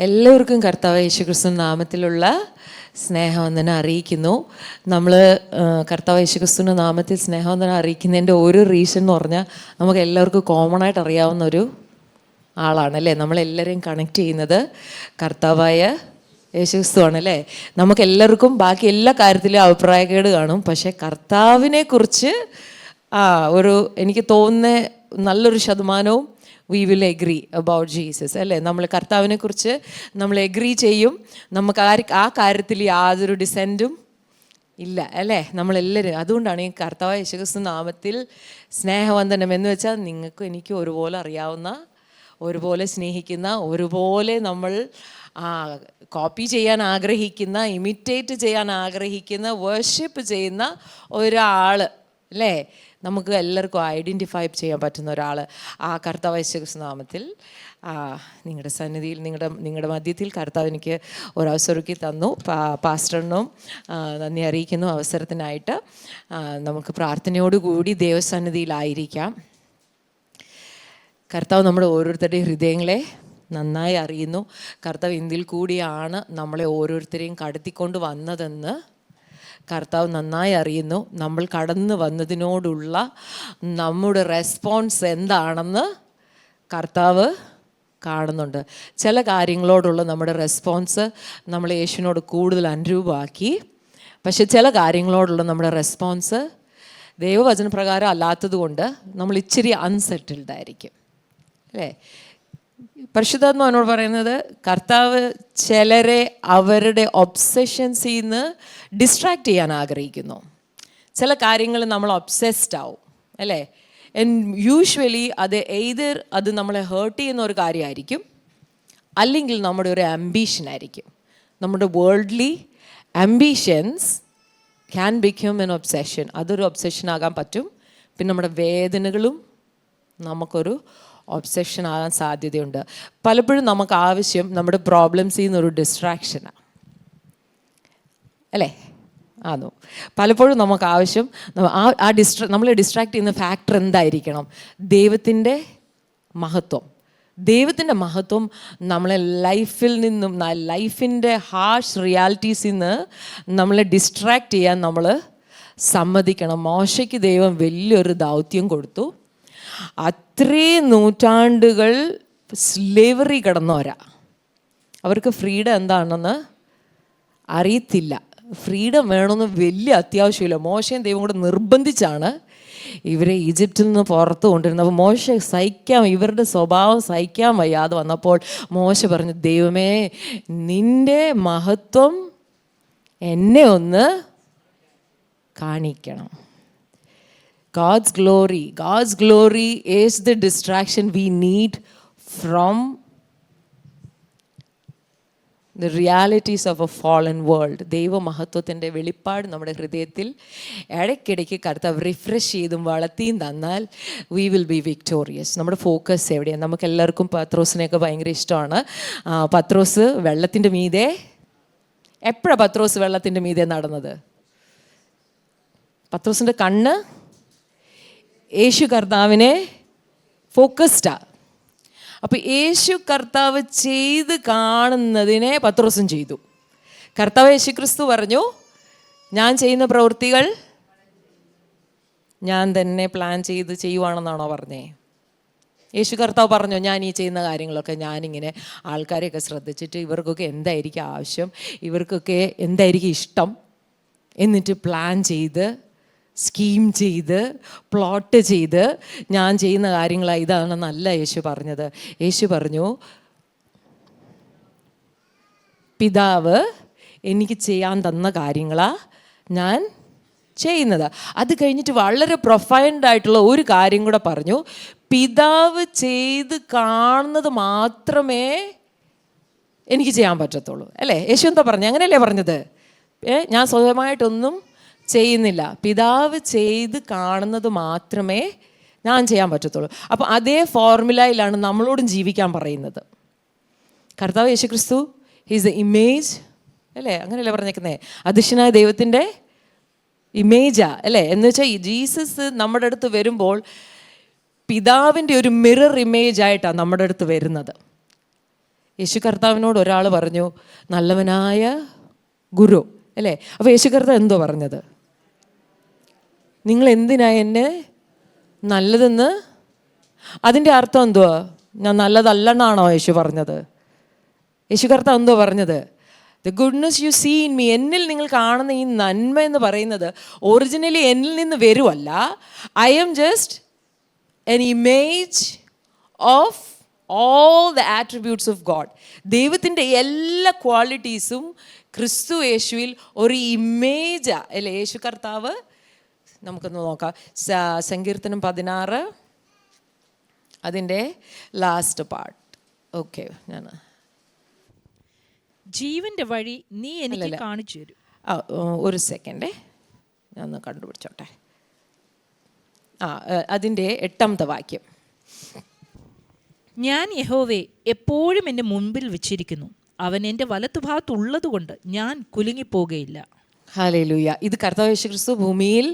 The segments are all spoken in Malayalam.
എല്ലാവർക്കും കർത്താവ് യേശുക്രിസ്തു നാമത്തിലുള്ള സ്നേഹവന്ദനം അറിയിക്കുന്നു. നമ്മൾ കർത്താവ് യേശുക്രിസ്തുവിൻ്റെ നാമത്തിൽ സ്നേഹവന്ദനം അറിയിക്കുന്നതിൻ്റെ ഒരു റീസൺ എന്ന് പറഞ്ഞാൽ നമുക്ക് എല്ലാവർക്കും കോമൺ ആയിട്ട് അറിയാവുന്ന ഒരു ആളാണല്ലേ. നമ്മളെല്ലാവരെയും കണക്ട് ചെയ്യുന്നത് കർത്താവായ യേശുക്രിസ്തു ആണല്ലേ. നമുക്കെല്ലാവർക്കും ബാക്കി എല്ലാ കാര്യത്തിലും അഭിപ്രായക്കേട് കാണും, പക്ഷേ കർത്താവിനെക്കുറിച്ച് ഒരു എനിക്ക് തോന്നുന്ന നല്ലൊരു ശതമാനവും we will agree about Jesus അല്ലേ. നമ്മൾ കർത്താവിനെക്കുറിച്ച് നമ്മൾ എഗ്രി ചെയ്യും. നമുക്ക് ആ കാര്യത്തിൽ യാതൊരു ഡിസെൻറ്റും ഇല്ല അല്ലേ. നമ്മളെല്ലാവരും അതുകൊണ്ടാണ് ഈ കർത്താവ് യേശുക്രിസ്തു നാമത്തിൽ സ്നേഹവന്ദനം എന്ന് വെച്ചാൽ നിങ്ങൾക്കും എനിക്കും ഒരുപോലെ അറിയാവുന്ന, ഒരുപോലെ സ്നേഹിക്കുന്ന, ഒരുപോലെ നമ്മൾ കോപ്പി ചെയ്യാൻ ആഗ്രഹിക്കുന്ന, ഇമിറ്റേറ്റ് ചെയ്യാൻ ആഗ്രഹിക്കുന്ന, വർഷിപ്പ് ചെയ്യുന്ന ഒരാൾ അല്ലേ. നമുക്ക് എല്ലാവർക്കും ഐഡൻറ്റിഫൈ ചെയ്യാൻ പറ്റുന്ന ഒരാൾ ആ കർത്താവ് യേശുക്രിസ്തു നാമത്തിൽ നിങ്ങളുടെ സന്നിധിയിൽ നിങ്ങളുടെ മധ്യത്തിൽ കർത്താവ് എനിക്ക് ഒരവസരമൊക്കെ തന്നു. പാസ്റ്ററിനും നന്ദി അറിയിക്കുന്നു അവസരത്തിനായിട്ട്. നമുക്ക് പ്രാർത്ഥനയോടുകൂടി ദൈവസന്നിധിയിലായിരിക്കാം. കർത്താവ് നമ്മുടെ ഓരോരുത്തരുടെയും ഹൃദയങ്ങളെ നന്നായി അറിയുന്നു. കർത്താവ് ഇന്ത്യയിൽ കൂടിയാണ് നമ്മളെ ഓരോരുത്തരെയും കടത്തിക്കൊണ്ട് വന്നതെന്ന് കർത്താവ് നന്നായി അറിയുന്നു. നമ്മൾ കടന്നു വന്നതിനോടുള്ള നമ്മുടെ റെസ്പോൺസ് എന്താണെന്ന് കർത്താവ് കാണുന്നുണ്ട്. ചില കാര്യങ്ങളോടുള്ള നമ്മുടെ റെസ്പോൺസ് നമ്മൾ യേശുവിനോട് കൂടുതൽ അനുരൂപമാക്കി. പക്ഷെ ചില കാര്യങ്ങളോടുള്ള നമ്മുടെ റെസ്പോൺസ് ദൈവവചനപ്രകാരം അല്ലാത്തത് കൊണ്ട് നമ്മൾ ഇച്ചിരി അൺസെറ്റിൽഡ് ആയിരിക്കും അല്ലേ. പരിശുദ്ധാത്മാവിനോട് പറയുന്നത് കർത്താവ് ചിലരെ അവരുടെ ഒബ്സഷൻസിൽ നിന്ന് ഡിസ്ട്രാക്ട് ചെയ്യാൻ ആഗ്രഹിക്കുന്നു. ചില കാര്യങ്ങൾ നമ്മൾ ഒബ്സെസ്ഡ് ആവും അല്ലേ. യൂഷ്വലി അത് നമ്മളെ ഹേർട്ട് ചെയ്യുന്ന ഒരു കാര്യമായിരിക്കും, അല്ലെങ്കിൽ നമ്മുടെ ഒരു ആംബീഷനായിരിക്കും. നമ്മുടെ worldly ambitions can become an obsession. അതൊരു ഒബ്സെഷൻ ആകാൻ പറ്റും. പിന്നെ നമ്മുടെ വേദനകളും നമുക്കൊരു ഒബ്സെഷൻ ആകാൻ സാധ്യതയുണ്ട്. പലപ്പോഴും നമുക്ക് ആവശ്യം നമ്മുടെ പ്രോബ്ലംസിൽ നിന്നൊരു ഡിസ്ട്രാക്ഷനാണ് അല്ലേ. ആണോ? പലപ്പോഴും നമുക്ക് ആവശ്യം നമ്മളെ ഡിസ്ട്രാക്ട് ചെയ്യുന്ന ഫാക്ടർ എന്തായിരിക്കണം? ദൈവത്തിൻ്റെ മഹത്വം. ദൈവത്തിൻ്റെ മഹത്വം നമ്മളെ ലൈഫിൽ നിന്നും, ലൈഫിൻ്റെ ഹാർഷ് റിയാലിറ്റീസിൽ നിന്ന് നമ്മളെ ഡിസ്ട്രാക്ട് ചെയ്യാൻ നമ്മൾ സമ്മതിക്കണം. മോശയ്ക്ക് ദൈവം വലിയൊരു ദൗത്യം കൊടുത്തു. അത്രയും നൂറ്റാണ്ടുകൾ സ്ലേവറി കിടന്നവരാ. അവർക്ക് ഫ്രീഡം എന്താണെന്ന് അറിയത്തില്ല. ഫ്രീഡം വേണമെന്ന് വലിയ അത്യാവശ്യമില്ല. മോശയും ദൈവം കൂടെ നിർബന്ധിച്ചാണ് ഇവരെ ഈജിപ്തിൽ നിന്ന് പുറത്ത് കൊണ്ടിരുന്നത്. അപ്പോൾ മോശ ഇവരുടെ സ്വഭാവം സഹിക്കാൻ വയ്യാതെ വന്നപ്പോൾ മോശ പറഞ്ഞു, ദൈവമേ നിൻ്റെ മഹത്വം എന്നെ ഒന്ന് കാണിക്കണം. God's glory is the distraction we need from the realities of a fallen world. ദൈവമഹത്വത്തിൻ്റെ വെളിപ്പാട് നമ്മുടെ ഹൃദയത്തിൽ ഇടയ്ക്കിടയ്ക്ക് കർത്താവ് റിഫ്രഷ് ചെയ്തും വളർത്തിയും തന്നാൽ we will be victorious. നമ്മുടെ ഫോക്കസ് എവിടെയാണ്? നമുക്ക് എല്ലാവർക്കും പത്രോസിനെയൊക്കെ ഭയങ്കര ഇഷ്ടമാണ്. പത്രോസ് വെള്ളത്തിൻ്റെ മീതെ, എപ്പോഴാണ് പത്രോസ് വെള്ളത്തിൻ്റെ മീതെ നടന്നത്? പത്രോസിൻ്റെ കണ്ണ് യേശു കർത്താവിനെ ഫോക്കസ്ഡാ. അപ്പോൾ യേശു കർത്താവ് ചെയ്ത് കാണുന്നതിനെ പത്രോസും ചെയ്തു. കർത്താവ് യേശുക്രിസ്തു പറഞ്ഞു, ഞാൻ ചെയ്യുന്ന പ്രവൃത്തികൾ ഞാൻ തന്നെ പ്ലാൻ ചെയ്ത് ചെയ്യുവാണെന്നാണോ പറഞ്ഞേ? യേശു കർത്താവ് പറഞ്ഞു, ഞാൻ ഈ ചെയ്യുന്ന കാര്യങ്ങളൊക്കെ ഞാനിങ്ങനെ ആൾക്കാരെയൊക്കെ ശ്രദ്ധിച്ചിട്ട് ഇവർക്കൊക്കെ എന്തായിരിക്കും ആവശ്യം, ഇവർക്കൊക്കെ എന്തായിരിക്കും ഇഷ്ടം എന്നിട്ട് പ്ലാൻ ചെയ്ത്, സ്കീം ചെയ്ത്, പ്ലോട്ട് ചെയ്ത് ഞാൻ ചെയ്യുന്ന കാര്യങ്ങളാണ് ഇതാണെന്നല്ല യേശു പറഞ്ഞത്. യേശു പറഞ്ഞു, പിതാവ് എനിക്ക് ചെയ്യാൻ തന്ന കാര്യങ്ങളാണ് ഞാൻ ചെയ്യുന്നത്. അത് കഴിഞ്ഞിട്ട് വളരെ പ്രൊഫൈൻഡായിട്ടുള്ള ഒരു കാര്യം കൂടെ പറഞ്ഞു, പിതാവ് ചെയ്ത് കാണുന്നത് മാത്രമേ എനിക്ക് ചെയ്യാൻ പറ്റത്തുള്ളൂ അല്ലേ. യേശു എന്താ പറഞ്ഞു? അങ്ങനെയല്ലേ പറഞ്ഞത്? ഞാൻ സ്വന്തമായിട്ടൊന്നും ചെയ്യുന്നില്ല, പിതാവ് ചെയ്ത് കാണുന്നത് മാത്രമേ ഞാൻ ചെയ്യാൻ പറ്റത്തുള്ളൂ. അപ്പോൾ അതേ ഫോർമുലയിലാണ് നമ്മളോടും ജീവിക്കാൻ പറയുന്നത്. കർത്താവ് യേശുക്രിസ്തു ഹീസ് ദ ഇമേജ് അല്ലേ, അങ്ങനെയല്ലേ പറഞ്ഞേക്കുന്നേ? അദൃശ്യനായ ദൈവത്തിൻ്റെ ഇമേജാ അല്ലേ. എന്ന് വെച്ചാൽ ഈ ജീസസ് നമ്മുടെ അടുത്ത് വരുമ്പോൾ പിതാവിൻ്റെ ഒരു മിറർ ഇമേജ് ആയിട്ടാണ് നമ്മുടെ അടുത്ത് വരുന്നത്. യേശു കർത്താവിനോട് ഒരാൾ പറഞ്ഞു നല്ലവനായ ഗുരു, അല്ലേ? അപ്പോൾ യേശു കർത്താവ് എന്തോ പറഞ്ഞത്? നിങ്ങൾ എന്തിനാ എന്നെ നല്ലതെന്ന്? അതിൻ്റെ അർത്ഥം എന്തുവാ? ഞാൻ നല്ലതല്ലെന്നാണോ യേശു പറഞ്ഞത്? യേശു കർത്താവ് എന്തോ പറഞ്ഞത്? The goodness you see in me, എന്നിൽ നിങ്ങൾ കാണുന്ന ഈ നന്മ എന്ന് പറയുന്നത് ഒറിജിനലി എന്നിൽ നിന്ന് വരുമല്ല. I am just an image of all the attributes of God. ദൈവത്തിൻ്റെ എല്ലാ ക്വാളിറ്റീസും ക്രിസ്തു യേശുവിൽ ഒരു ഇമേജാ, അല്ലേ? യേശു കർത്താവ്, നമുക്കൊന്ന് നോക്കാം. സങ്കീർത്തനം 16 അതിൻ്റെ ലാസ്റ്റ് പാർട്ട്. ഓക്കെ, ഞാൻ ജീവന്റെ വഴി നീ എനിക്ക് കാണിച്ചു തരും. ഒരു സെക്കൻഡേ, ഞാൻ ഒന്ന് കണ്ടുപിടിച്ചോട്ടെ. അതിൻ്റെ 8ാമത്തെ വാക്യം. ഞാൻ യഹോവയെ എപ്പോഴും എൻ്റെ മുൻപിൽ വെച്ചിരിക്കുന്നു, അവൻ എൻ്റെ വലത്തുഭാഗത്തുള്ളത് കൊണ്ട് ഞാൻ കുലുങ്ങിപ്പോകുകയില്ല. ഹല്ലേലൂയ. ഇത് കർത്താവ് യേശു ക്രിസ്തു ഭൂമിയിൽ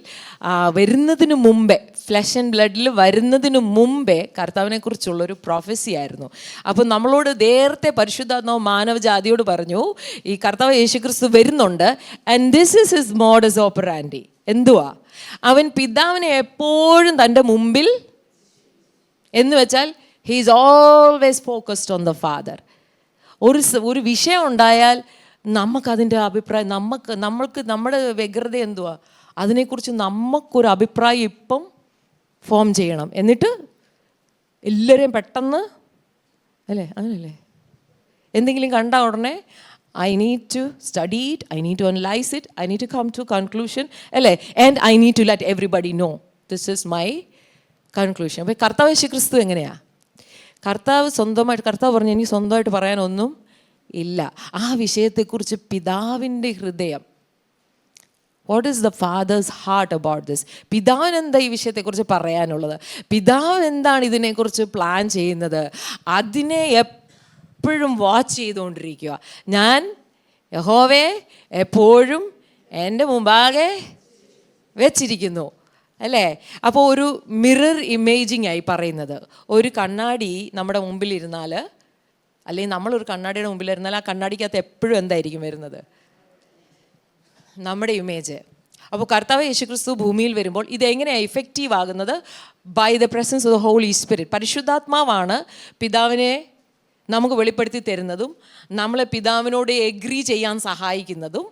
വരുന്നതിന് മുമ്പേ, ഫ്ലഷ് ആൻഡ് ബ്ലഡിൽ വരുന്നതിന് മുമ്പേ കർത്താവിനെ കുറിച്ചുള്ളൊരു പ്രൊഫസി ആയിരുന്നു. അപ്പോൾ നമ്മളോട് നേരത്തെ പരിശുദ്ധാത്മാവ് മാനവജാതിയോട് പറഞ്ഞു, ഈ കർത്താവ് യേശു ക്രിസ്തു വരുന്നുണ്ട്, and this is his modus operandi. എന്തുവാ? അവൻ പിതാവിനെ എപ്പോഴും തൻ്റെ മുമ്പിൽ, എന്ന് വെച്ചാൽ he is always focused on the father. ഒരു വിഷയം ഉണ്ടായാൽ നമുക്കതിൻ്റെ അഭിപ്രായം, നമ്മൾക്ക് നമ്മുടെ വ്യഗ്രത എന്തുവാ, അതിനെക്കുറിച്ച് നമുക്കൊരു അഭിപ്രായം ഇപ്പം ഫോം ചെയ്യണം. എന്നിട്ട് എല്ലാവരെയും പെട്ടെന്ന്, അല്ലേ? അങ്ങനല്ലേ? എന്തെങ്കിലും കണ്ട ഉടനെ I need to study it, I need to analyse it, I need to come to conclusion, അല്ലേ? And I need to let everybody know this is my conclusion. അപ്പോൾ കർത്താവ് യേശു ക്രിസ്തു എങ്ങനെയാണ്? കർത്താവ് പറഞ്ഞു എനിക്ക് സ്വന്തമായിട്ട് പറയാനൊന്നും ഇല്ല. ആ വിഷയത്തെക്കുറിച്ച് പിതാവിൻ്റെ ഹൃദയം, what is the father's heart about this? പിതാവിന് എന്താ ഈ വിഷയത്തെക്കുറിച്ച് പറയാനുള്ളത്? പിതാവ് എന്താണ് ഇതിനെക്കുറിച്ച് പ്ലാൻ ചെയ്യുന്നത്? അതിനെ എപ്പോഴും വാച്ച് ചെയ്തുകൊണ്ടിരിക്കുക. ഞാൻ യഹോവയെ എപ്പോഴും എൻ്റെ മുമ്പാകെ വെച്ചിരിക്കുന്നു, അല്ലേ? അപ്പോൾ ഒരു മിറർ ഇമേജിങ് ആയി പറയുന്നത്. ഒരു കണ്ണാടി നമ്മുടെ മുമ്പിലിരുന്നാൽ, അല്ലെങ്കിൽ നമ്മളൊരു കണ്ണാടിയുടെ മുമ്പിലിരുന്നാൽ ആ കണ്ണാടിക്കകത്ത് എപ്പോഴും എന്തായിരിക്കും വരുന്നത്? നമ്മുടെ ഇമേജ്. അപ്പോൾ കർത്താവ് യേശുക്രിസ്തു ഭൂമിയിൽ വരുമ്പോൾ ഇതെങ്ങനെയാണ് ഇഫക്റ്റീവ് ആകുന്നത്? By the presence of the holy spirit. പരിശുദ്ധാത്മാവാണ് പിതാവിനെ നമുക്ക് വെളിപ്പെടുത്തി തരുന്നതും നമ്മളെ പിതാവിനോട് എഗ്രി ചെയ്യാൻ സഹായിക്കുന്നതും.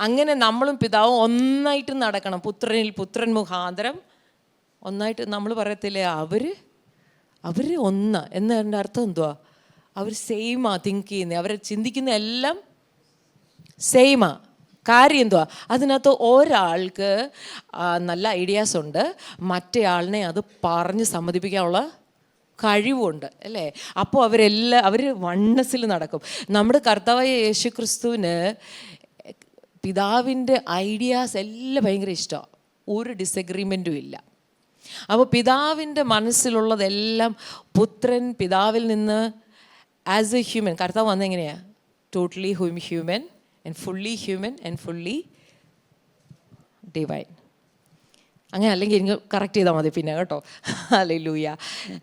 അങ്ങനെ നമ്മളും പിതാവും ഒന്നായിട്ട് നടക്കണം. പുത്രൻ മുഖാന്തരം ഒന്നായിട്ട്. നമ്മൾ പറയത്തില്ലേ അവർ ഒന്ന് എന്നതിൻ്റെ അർത്ഥം എന്തുവാ? അവർ സെയിമാ തിങ്ക് ചെയ്യുന്നത്, അവർ ചിന്തിക്കുന്ന എല്ലാം സെയിമാ. കാര്യം എന്തുവാ? അതിനകത്ത് ഒരാൾക്ക് നല്ല ഐഡിയാസ് ഉണ്ട്, മറ്റേ ആളിനെ അത് പറഞ്ഞ് സമ്മതിപ്പിക്കാനുള്ള കഴിവുണ്ട്, അല്ലേ? അപ്പോൾ അവർ വണ്ണസിൽ നടക്കും. നമ്മുടെ കർത്താവായ യേശു ക്രിസ്തുവിന് പിതാവിൻ്റെ ഐഡിയാസ് എല്ലാം ഭയങ്കര ഇഷ്ടമാണ്, ഒരു ഡിസഗ്രിമെൻറ്റും ഇല്ല. അപ്പോൾ പിതാവിൻ്റെ മനസ്സിലുള്ളതെല്ലാം പുത്രൻ പിതാവിൽ നിന്ന് ആസ് എ ഹ്യൂമൻ, കർത്താവ് വന്നെങ്ങനെയാണ്? Totally human and fully divine. അങ്ങനെ അല്ലെങ്കിൽ എനിക്ക് കറക്റ്റ് ചെയ്താൽ മതി പിന്നെ, കേട്ടോ. ഹല്ലേലൂയ.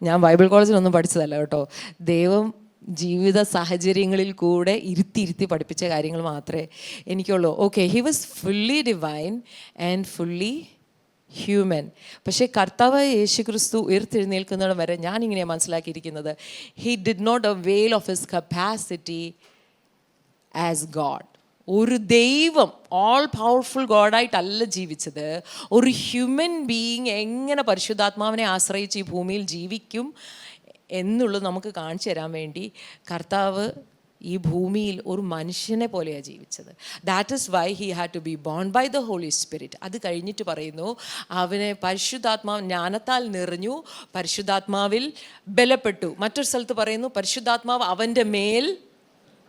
ഞാൻ ബൈബിൾ കോളേജിലൊന്നും പഠിച്ചതല്ല കേട്ടോ. ദൈവം ജീവിത സാഹചര്യങ്ങളിൽ കൂടെ ഇരുത്തി പഠിപ്പിച്ച കാര്യങ്ങൾ മാത്രമേ എനിക്കുള്ളൂ. Okay, he was fully divine and fully human. പക്ഷേ കർത്താവ് യേശു ക്രിസ്തു ഉയർത്തെഴുന്നേൽക്കുന്നിടം വരെ ഞാനിങ്ങനെയാണ് മനസ്സിലാക്കിയിരിക്കുന്നത്, he did not avail of his capacity as God. ഒരു ദൈവം, ഓൾ പവർഫുൾ ഗോഡായിട്ടല്ല ജീവിച്ചത്. ഒരു ഹ്യൂമൻ ബീയിങ് എങ്ങനെ പരിശുദ്ധാത്മാവിനെ ആശ്രയിച്ച് ഈ ഭൂമിയിൽ ജീവിക്കും എന്നുള്ളത് നമുക്ക് കാണിച്ചു തരാൻ വേണ്ടി കർത്താവ് ഈ ഭൂമിയിൽ ഒരു മനുഷ്യനെ പോലെയാണ് ജീവിച്ചത്. That is why he had to be born by the holy Spirit. അത് കഴിഞ്ഞിട്ട് പറയുന്നു, അവനെ പരിശുദ്ധാത്മാവ് ജ്ഞാനത്താൽ നിറഞ്ഞു, പരിശുദ്ധാത്മാവിൽ ബലപ്പെട്ടു. മറ്റൊരു സ്ഥലത്ത് പറയുന്നു പരിശുദ്ധാത്മാവ് അവൻ്റെ മേൽ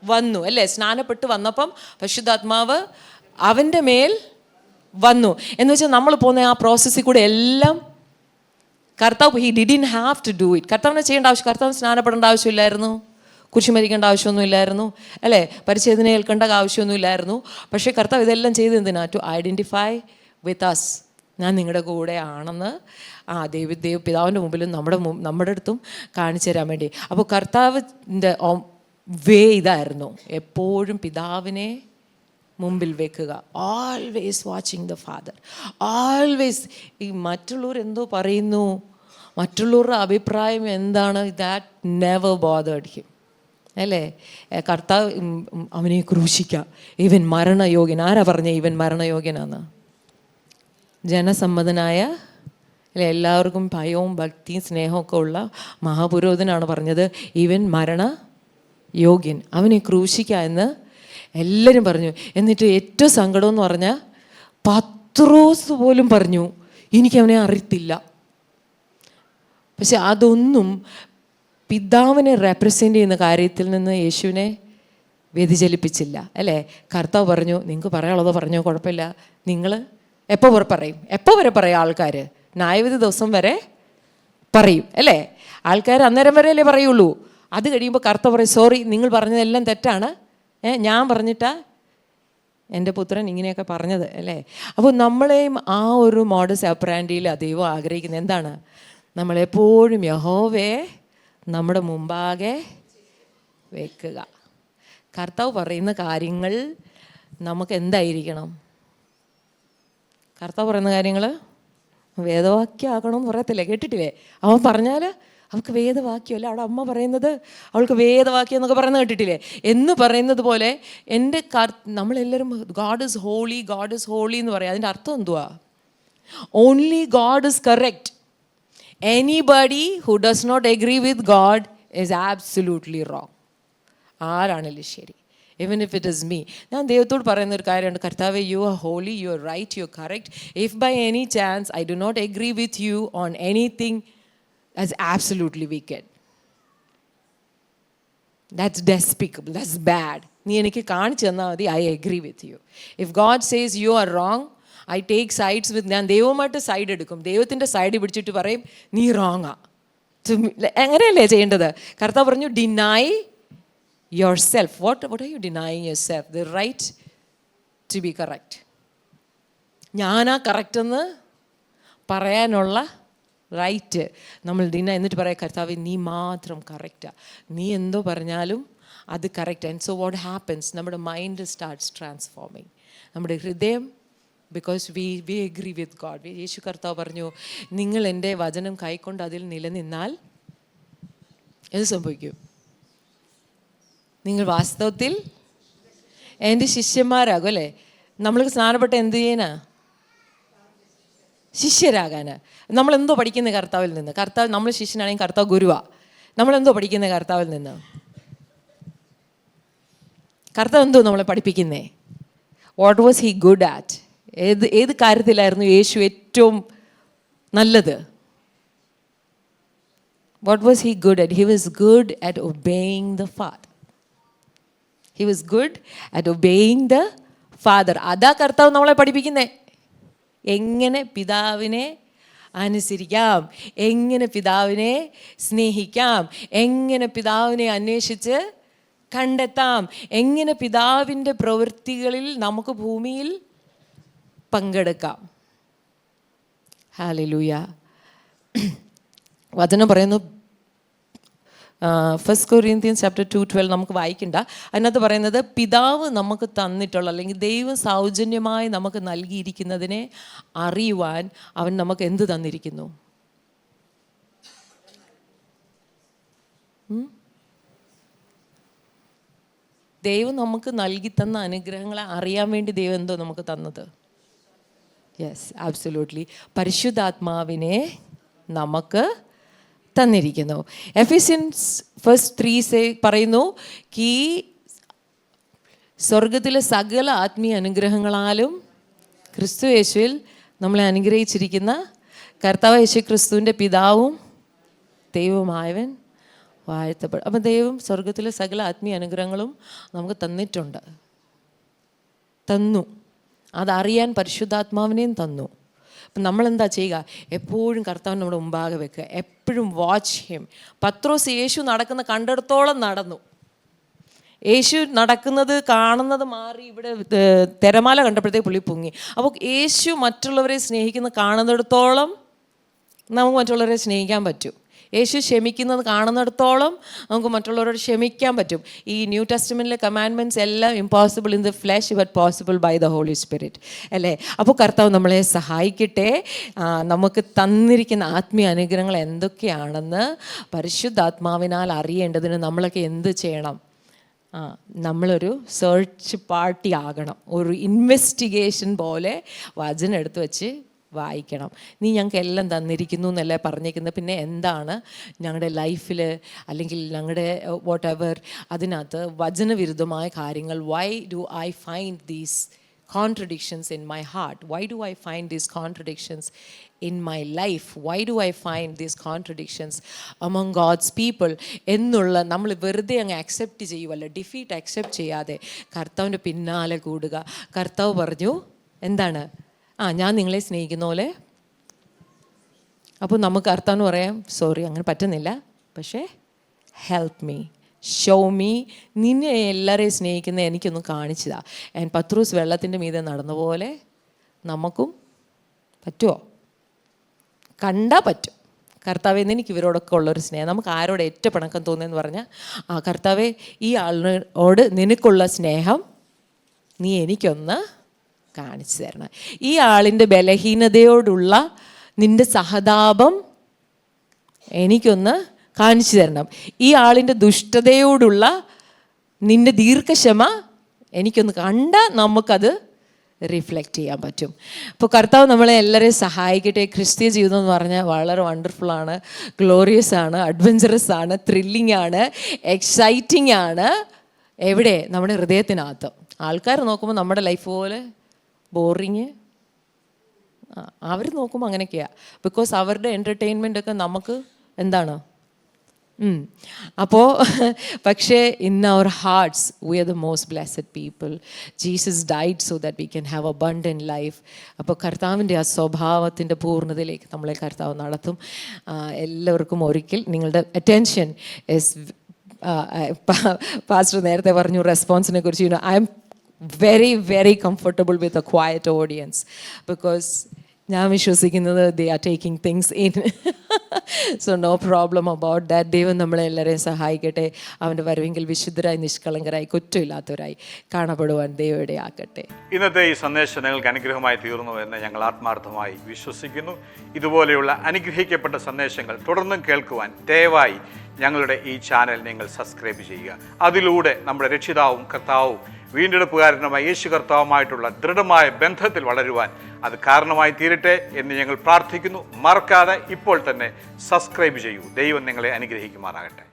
വന്നു, അല്ലേ? സ്നാനപ്പെട്ട് വന്നപ്പം പരിശുദ്ധാത്മാവ് അവൻ്റെ മേൽ വന്നു. എന്ന് വെച്ചാൽ നമ്മൾ പോകുന്ന ആ പ്രോസസ്സിൽ കൂടെ എല്ലാം കർത്താവ്, he didn't have to do it. കർത്താവിനെ ചെയ്യേണ്ട ആവശ്യം, കർത്താവിന് സ്നാനപ്പെടേണ്ട ആവശ്യമില്ലായിരുന്നു, കുരിശ് മരിക്കേണ്ട ആവശ്യമൊന്നുമില്ലായിരുന്നു, അല്ലേ? പരിച്ഛേദന ഏൽക്കേണ്ട ആവശ്യമൊന്നുമില്ലായിരുന്നു. പക്ഷേ കർത്താവ് ഇതെല്ലാം ചെയ്ത് എന്തിനാ? To identify with us. ഞാൻ നിങ്ങളുടെ കൂടെ ആണെന്ന് പിതാവിൻ്റെ മുമ്പിലും നമ്മുടെ അടുത്തും കാണിച്ചു തരാൻ വേണ്ടി. അപ്പോൾ കർത്താവിൻ്റെ വേ ഇതായിരുന്നു, എപ്പോഴും പിതാവിനെ മുമ്പിൽ വെക്കുക. Always watching the father, always. ഈ മറ്റുള്ളവർ എന്തോ പറയുന്നു, മറ്റുള്ളവരുടെ അഭിപ്രായം എന്താണ്, ദാറ്റ് നെവർ ബോതേർഡ് ഹിം. അല്ലേ? കർത്താവ് അവനെ ക്രൂശിക്കാം, ഇവൻ മരണയോഗ്യൻ. ആരാ പറഞ്ഞ ഇവൻ മരണയോഗ്യനാന്ന്? ജനസമ്മതനായ, അല്ലെ, എല്ലാവർക്കും ഭയവും ഭക്തിയും സ്നേഹമൊക്കെ ഉള്ള മഹാപുരോഹിതനാണ് പറഞ്ഞത് ഇവൻ മരണയോഗ്യൻ, അവനെ ക്രൂശിക്കുക എന്ന് എല്ലാവരും പറഞ്ഞു. എന്നിട്ട് ഏറ്റവും സങ്കടം എന്ന് പറഞ്ഞാൽ പത്രോസ് പോലും പറഞ്ഞു എനിക്കവനെ അറിയത്തില്ല. പക്ഷെ അതൊന്നും പിതാവിനെ റെപ്രസെൻ്റ് ചെയ്യുന്ന കാര്യത്തിൽ നിന്ന് യേശുവിനെ വ്യതിചലിപ്പിച്ചില്ല. അല്ലേ? കർത്താവ് പറഞ്ഞു നിങ്ങൾക്ക് പറയാനുള്ളതോ പറഞ്ഞോ, കുഴപ്പമില്ല, നിങ്ങൾ എപ്പോൾ വരെ പറയും, എപ്പോൾ വരെ പറയും ആൾക്കാർ? ന്യായവിധി ദിവസം വരെ പറയും. അല്ലേ? ആൾക്കാർ അന്നേരം വരെ അല്ലേ പറയുള്ളൂ. അത് കഴിയുമ്പോൾ കർത്താവ് പറയും സോറി, നിങ്ങൾ പറഞ്ഞതെല്ലാം തെറ്റാണ്, ഞാൻ പറഞ്ഞിട്ടാ എൻ്റെ പുത്രൻ ഇങ്ങനെയൊക്കെ പറഞ്ഞത്. അല്ലേ? അപ്പോൾ നമ്മളെയും ആ ഒരു മോഡസ് ഓപ്പറാൻഡിയിൽ ദൈവം ആഗ്രഹിക്കുന്നത് എന്താണ്? നമ്മളെപ്പോഴും യഹോവയെ നമ്മുടെ മുമ്പാകെ വെക്കുക. കർത്താവ് പറയുന്ന കാര്യങ്ങൾ നമുക്ക് എന്തായിരിക്കണം? കർത്താവ് പറയുന്ന കാര്യങ്ങൾ വേദവാക്യമാക്കണം എന്ന് പറയത്തില്ലേ, കേട്ടിട്ടില്ലേ? അവൻ പറഞ്ഞാൽ അവൾക്ക് വേദവാക്യമല്ല, അവിടെ അമ്മ പറയുന്നത് അവൾക്ക് വേദവാക്യം എന്നൊക്കെ പറയുന്നത് കേട്ടിട്ടില്ലേ? എന്ന് പറയുന്നത് പോലെ എൻ്റെ നമ്മളെല്ലാവരും God is holy, God is holy എന്ന് പറയാം. അതിൻ്റെ അർത്ഥം എന്തുവാ? Only God is correct. Anybody who does not agree with God is absolutely wrong. ആരാണെങ്കിലും ശരി, even if it is me. ഞാൻ ദൈവത്തോട് പറയുന്ന ഒരു കാര്യമുണ്ട്, കർത്താവേ, you are holy, you are right, you are correct. If by any chance I do not agree with you on anything that's absolutely wicked, that's despicable, that's bad. നീ എനിക്ക് കാണിച്ചു തന്നാൽ മതി, I agree with you. If God says you are wrong, I take sides with. ഞാൻ ദൈവമായിട്ട് സൈഡ് എടുക്കും, ദൈവത്തിൻ്റെ സൈഡ് പിടിച്ചിട്ട് പറയും നീ റോങ്ങാ. അങ്ങനെയല്ലേ ചെയ്യേണ്ടത്? കർത്താവ് പറഞ്ഞു deny your self. What are you denying your self? The right to be correct. ഞാനാ കറക്റ്റ് എന്ന് പറയാനുള്ള റൈറ്റ് നമ്മൾ എന്നിട്ട് പറയാം കർത്താവ് നീ മാത്രം കറക്റ്റാ, നീ എന്തോ പറഞ്ഞാലും അത് correct. And so what happens, നമ്മുടെ മൈൻഡ് സ്റ്റാർട്ട്സ് ട്രാൻസ്ഫോമിങ്, നമ്മുടെ ഹൃദയം, because we agree with God. Yeshu കർത്താവ് പറഞ്ഞു നിങ്ങൾ എൻ്റെ വചനം കൈക്കൊണ്ട് അതിൽ നിലനിന്നാൽ എന്ത് സംഭവിക്കും? നിങ്ങൾ വാസ്തവത്തിൽ എൻ്റെ ശിഷ്യന്മാരാകും. അല്ലേ? നമ്മൾക്ക് സ്നാനപ്പെട്ട എന്ത് ചെയ്യാനാ? ശിഷ്യരാകാനാ. നമ്മളെന്തോ പഠിക്കുന്നത് കർത്താവിൽ നിന്ന്? കർത്താവ്, നമ്മൾ ശിഷ്യനാണെങ്കിൽ കർത്താവ് ഗുരുവാ. നമ്മളെന്തോ പഠിക്കുന്നത് കർത്താവിൽ നിന്ന്? കർത്താവ് എന്തോ നമ്മളെ പഠിപ്പിക്കുന്നേ? What was he good at? ഏത് കാര്യത്തിലായിരുന്നു യേശു ഏറ്റവും നല്ലത്? What was he good at? He was good at obeying the father. He was good at obeying the father. അതാ കർത്താവ് നമ്മളെ പഠിപ്പിക്കുന്നേ. എങ്ങനെ പിതാവിനെ അനുസരിക്കാം, എങ്ങനെ പിതാവിനെ സ്നേഹിക്കാം, എങ്ങനെ പിതാവിനെ അന്വേഷിച്ച് കണ്ടെത്താം, എങ്ങനെ പിതാവിൻ്റെ പ്രവൃത്തികളിൽ നമുക്ക് ഭൂമിയിൽ പങ്കെടുക്കാം. ഹല്ലേലൂയ. വചനം പറയുന്നു, 1 Corinthians chapter 2:12 നമുക്ക് വായിക്കണ്ട. അതിനകത്ത് പറയുന്നത് പിതാവ് നമുക്ക് തന്നിട്ടുള്ള, അല്ലെങ്കിൽ ദൈവം സൗജന്യമായി നമുക്ക് നൽകിയിരിക്കുന്നതിനെ അറിയുവാൻ അവൻ നമുക്ക് എന്ത് തന്നിരിക്കുന്നു? ദൈവം നമുക്ക് നൽകി തന്ന അനുഗ്രഹങ്ങളെ അറിയാൻ വേണ്ടി ദൈവം എന്തോ നമുക്ക് തന്നത്? Yes, absolutely. പരിശുദ്ധാത്മാവിനെ നമുക്ക് തന്നിരിക്കുന്നു. എഫെസ്യൻസ് 1:3 പറയുന്നു കീ സ്വർഗത്തിലെ സകല ആത്മീയ അനുഗ്രഹങ്ങളാലും ക്രിസ്തു യേശുവിൽ നമ്മളെ അനുഗ്രഹിച്ചിരിക്കുന്ന കർത്താവ് യേശു ക്രിസ്തുവിൻ്റെ പിതാവും ദൈവവുമായവൻ വാഴ്ത്തപ്പെടും. അപ്പം ദൈവം സ്വർഗത്തിലെ സകല ആത്മീയ അനുഗ്രഹങ്ങളും നമുക്ക് തന്നു. അതറിയാൻ പരിശുദ്ധാത്മാവിനെയും തന്നു. അപ്പം നമ്മളെന്താ ചെയ്യുക? എപ്പോഴും കർത്താവിന് നമ്മുടെ മുമ്പാകെ വെക്കുക, എപ്പോഴും വാച്ച് ഹിം. പത്രോസ് യേശു നടക്കുന്ന കണ്ടിടത്തോളം നടന്നു. യേശു നടക്കുന്നത് കാണുന്നത് മാറി ഇവിടെ തിരമാല കണ്ടപ്പോഴത്തേക്ക് പുള്ളി പൊങ്ങി. അപ്പോൾ യേശു മറ്റുള്ളവരെ സ്നേഹിക്കുന്ന കാണുന്നിടത്തോളം നമുക്ക് മറ്റുള്ളവരെ സ്നേഹിക്കാൻ പറ്റും. യേശു ക്ഷമിക്കുന്നത് കാണുന്നിടത്തോളം നമുക്ക് മറ്റുള്ളവരോട് ക്ഷമിക്കാൻ പറ്റും. ഈ ന്യൂ ടെസ്റ്റ്മെൻറ്റിലെ കമാൻഡ്മെൻറ്റ്സ് എല്ലാം impossible in the flesh but possible by the holy Spirit അല്ലേ. അപ്പോൾ കർത്താവ് നമ്മളെ സഹായിക്കട്ടെ. നമുക്ക് തന്നിരിക്കുന്ന ആത്മീയ അനുഗ്രഹങ്ങൾ എന്തൊക്കെയാണെന്ന് പരിശുദ്ധാത്മാവിനാൽ അറിയേണ്ടതിന് നമ്മളൊക്കെ എന്ത് ചെയ്യണം? നമ്മളൊരു സെർച്ച് പാർട്ടി ആകണം. ഒരു ഇൻവെസ്റ്റിഗേഷൻ പോലെ വചനം എടുത്ത് വെച്ച് വായിക്കണം. നീ ഞങ്ങൾക്ക് എല്ലാം തന്നിരിക്കുന്നു എന്നല്ലേ പറഞ്ഞേക്കുന്നത്, പിന്നെ എന്താണ് ഞങ്ങളുടെ ലൈഫിൽ അല്ലെങ്കിൽ ഞങ്ങളുടെ വാട്ട് എവർ അതിനകത്ത് വചനവിരുദ്ധമായ കാര്യങ്ങൾ? Why do I find these contradictions in my heart? Why do I find these contradictions in my life? Why do I find these contradictions among God's people? എന്നുള്ള നമ്മൾ വെറുതെ അങ്ങ് അക്സെപ്റ്റ് ചെയ്യുമല്ലോ, ഡിഫീറ്റ് അക്സെപ്റ്റ് ചെയ്യാതെ കർത്താവിൻ്റെ പിന്നാലെ കൂടുക. കർത്താവ് പറഞ്ഞു എന്താണ്? ഞാൻ നിങ്ങളെ സ്നേഹിക്കുന്ന പോലെ. അപ്പോൾ നമുക്ക് കർത്താവിന് പറയാം, സോറി അങ്ങനെ പറ്റുന്നില്ല, പക്ഷേ ഹെൽപ്പ് മീ, ഷോ മീ. നിന്നെ എല്ലാവരെയും സ്നേഹിക്കുന്ന എനിക്കൊന്ന് കാണിച്ചതാ. ആൻഡ് പത്രോസ് വെള്ളത്തിൻ്റെ മീതെ നടന്ന പോലെ നമുക്കും പറ്റുമോ? കണ്ടാൽ പറ്റും. കർത്താവെ എനിക്ക് ഇവരോടൊക്കെ ഉള്ളൊരു സ്നേഹം. നമുക്ക് ആരോട് ഏറ്റവും പിണക്കം തോന്നിയെന്ന് പറഞ്ഞാൽ, കർത്താവെ ഈ ആളിനോട് നിനക്കുള്ള സ്നേഹം നീ എനിക്കൊന്ന് കാണിച്ചു തരണം. ഈ ആളിൻ്റെ ബലഹീനതയോടുള്ള നിൻ്റെ സഹതാപം എനിക്കൊന്ന് കാണിച്ചു തരണം. ഈ ആളിൻ്റെ ദുഷ്ടതയോടുള്ള നിൻ്റെ ദീർഘക്ഷമ എനിക്കൊന്ന് കണ്ടാൽ നമുക്കത് റിഫ്ലക്റ്റ് ചെയ്യാൻ പറ്റും. അപ്പോൾ കർത്താവ് നമ്മളെ എല്ലാവരെയും സഹായിക്കട്ടെ. ക്രിസ്തീയ ജീവിതം എന്ന് പറഞ്ഞാൽ വളരെ വണ്ടർഫുള്ളാണ്, ഗ്ലോറിയസ് ആണ്, അഡ്വഞ്ചറസ് ആണ്, ത്രില്ലിംഗ് ആണ്, എക്സൈറ്റിംഗ് ആണ്. എവിടെ? നമ്മുടെ ഹൃദയത്തിനകത്ത്. ആൾക്കാർ നോക്കുമ്പോൾ നമ്മുടെ ലൈഫ് പോലെ ബോറിങ്, അവർ നോക്കുമ്പോൾ അങ്ങനെയൊക്കെയാണ്. ബിക്കോസ് അവരുടെ എൻ്റർടൈൻമെൻ്റ് ഒക്കെ നമുക്ക് എന്താണ്? അപ്പോൾ പക്ഷേ in our hearts we are the most blessed people. Jesus died so that we can have abundant life. അപ്പോൾ കർത്താവിൻ്റെ ആ സ്വഭാവത്തിൻ്റെ പൂർണ്ണതയിലേക്ക് നമ്മളെ കർത്താവ് നടത്തും. എല്ലാവർക്കും ഒരിക്കൽ നിങ്ങളുടെ അറ്റൻഷൻ ഇസ്, പാസ്റ്റർ നേരത്തെ പറഞ്ഞു റെസ്പോൺസിനെ കുറിച്ച്. I M very very comfortable with a quiet audience because ഞാൻ വിശ്വസിക്കുന്നത് they are taking things in. So no problem about that. ദൈവം നമ്മളെ എല്ലാവരെയും സഹായിക്കട്ടെ. അവൻ്റെ വരവെങ്കിൽ വിശുദ്ധരായി നിഷ്കളങ്കരായി കുറ്റമില്ലാത്തവരായി കാണപ്പെടുവാൻ ദൈവം ഇടയാക്കട്ടെ. ഇന്നത്തെ ഈ സന്ദേശം നിങ്ങൾക്ക് അനുഗ്രഹമായി തീർന്നു എന്ന് ഞങ്ങൾ ആത്മാർത്ഥമായി വിശ്വസിക്കുന്നു. ഇതുപോലെയുള്ള അനുഗ്രഹിക്കപ്പെട്ട സന്ദേശങ്ങൾ തുടർന്നും കേൾക്കുവാൻ ദയവായി ഞങ്ങളുടെ ഈ ചാനൽ നിങ്ങൾ സബ്സ്ക്രൈബ് ചെയ്യുക. അതിലൂടെ നമ്മുടെ രക്ഷിതാവും കർത്താവും വീണ്ടെടുപ്പുകാരനുമായ യേശു കർത്താവുമായിട്ടുള്ള ദൃഢമായ ബന്ധത്തിൽ വളരുവാൻ അത് കാരണമായി തീരട്ടെ എന്ന് ഞങ്ങൾ പ്രാർത്ഥിക്കുന്നു. മറക്കാതെ ഇപ്പോൾ തന്നെ സബ്സ്ക്രൈബ് ചെയ്യൂ. ദൈവം നിങ്ങളെ അനുഗ്രഹിക്കുമാറാകട്ടെ.